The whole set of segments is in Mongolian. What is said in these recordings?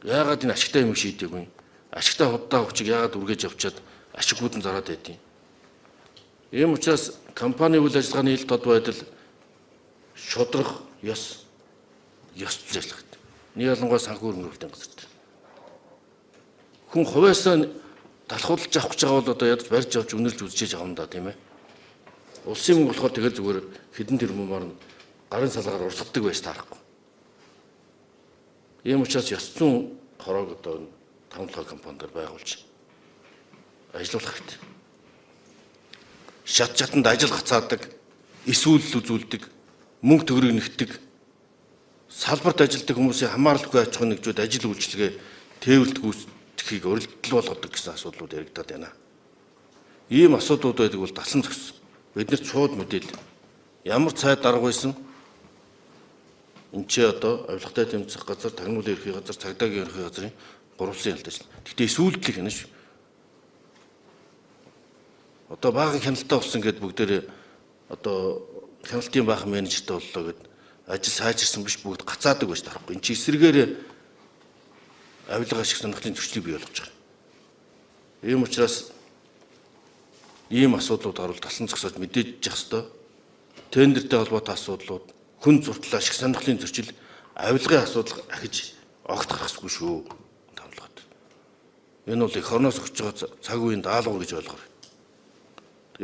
Яагаад энэ ашигтай юм шийдээгүй? Ашигтай худалдаа авахчийг яагаад үргэж авчаад ашиггүйд нь зараад байдیں۔ Ийм учраас компани үйл ажиллагааны ил тод байдал шудрах ёс ажиллагатай. Нэг ялангуяа санхүү хөрөнгө оруулалтын газар. Хүн хувьяасаа талхуудалж авах гэж байгаа бол одоо ядаж барьж авч үнэлж үзчихэж авах юм да, тийм ээ. Улсын мөнгө болохоор тэгэл зүгээр хэдэн тэрбумаар нь гарын салгаар урсгадаг байж таарахгүй. Ийм учраас ёс зүйн хорог одоо тавталгаа компаниудаар байгуулж ажиллуулах хэрэгтэй. Шат шатанд ажил гацаадаг, эсвүүл үзүүлдэг, мөнгө төгрөг нэгтдэг, салбарт ажилладаг хүмүүсийн хамааралгүй аж ахуйн нэгжүүд ажил үйлчилгээ тээвэрлэх гүйцэтгэлийг өрөлтөл болгодог гэсэн асуудлууд яригдаад байна. Ийм асуудлууд байдаг бол дасан зохис. Биднэрт шууд мэдээлэл. Ямар цай дарга байсан? Энд чи одоо авилгатай тэмцэх газар, тагнуулын ерхий газар, цагдаагийн ерхий газрын гурван ялт ажил. Гэхдээ сүүлдлэх юм шүү. Одоо баахан хяналтаа болсон гэдээ бүгдээрээ одоо хяналтын баахан менежертэй боллоо гэд ажил сайжирсан биш бүгд гацаадаг байж тарахгүй. Энд чи эсрэгээр авилга ашиг сонирхлын зөрчлийг бий болгож байгаа. Ийм учраас ийм асуудлууд гарвал талсан зогсоож мэдээж явах ёстой. Тендертэй холбоотой асуудлууд, хүн зуртлаа ашиг сонирхлын зөрчил, авилгын асуудал ахиж огт гарахгүй шүү. Тавлагаад. Энэ бол эх орноос өгч байгаа цаг үеийн даалгавар гэж ойлгоорой.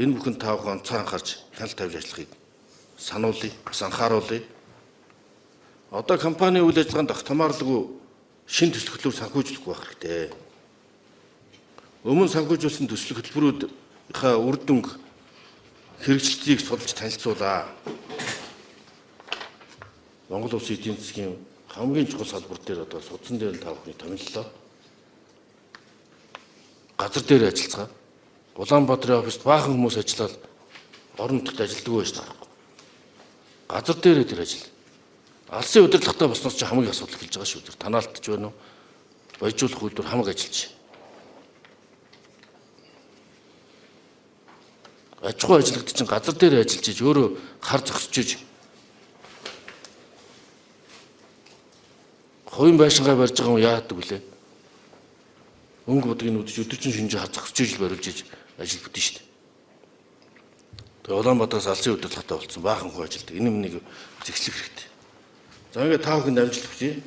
Энэ бүхэн та бүхэн онцгой анхаарч хяналт тавьж ажиллахыг сануулъя, анхааруулъя. Одоо компани үйл ажиллагаанд тогтмоорлгүй шин төсөл хөтөлбөр санхүүжүүлэхгүй байх хэрэгтэй. Өмнө санхүүжүүлсэн төсөл хөтөлбөрүүдийнхээ үр дүнг хэрэгжилтийг судалж танилцуулаа. Монгол Улсын эдийн засгийн хамгийн чухал салбар дээр одоо судсан дээр та бүхний томиллоо. Газар дээр ажиллацгаа. Улаанбаатарын оффист баахан хүмүүс ажиллаад орон нутагт ажилладаг байж таарахгүй. Газар дээр тэр ажил. Алсын удирдлагатай болсноос ч хамгийн асуудал эхэлж байгаа шүү дээ. Танаалтч байна уу? Баяжуулах үйлдвэр хамаг ажиллаж. Аж ахуй ажиллагч чинь газар дээр ажиллаж иж өөрөө хар зогсож иж хувийн байшингаа барьж байгаа юм яадаг вүлээ? Өнгө бодгийг үдчих өдөржин шинжээ хар зогсож иж бариулж иж ажил бүтэн шүү дээ. Тэгээ Улаанбаатараас алсын удирдлагатай болсон баахан хүн ажилдаг. Энэ юмныг зэгслэх хэрэгтэй. За ингээд та бүхэнд амжилт хүсье.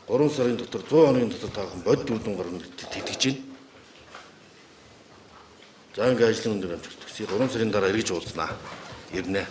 3 сарын дотор 100 хоногийн дотор та бүхэн бодит үр дүн гаргах тэтгэж байна. За ингээд ажлын өндөр амжилт хүсье. 3 сарын дараа эргэж уулзнаа. Ирнэ.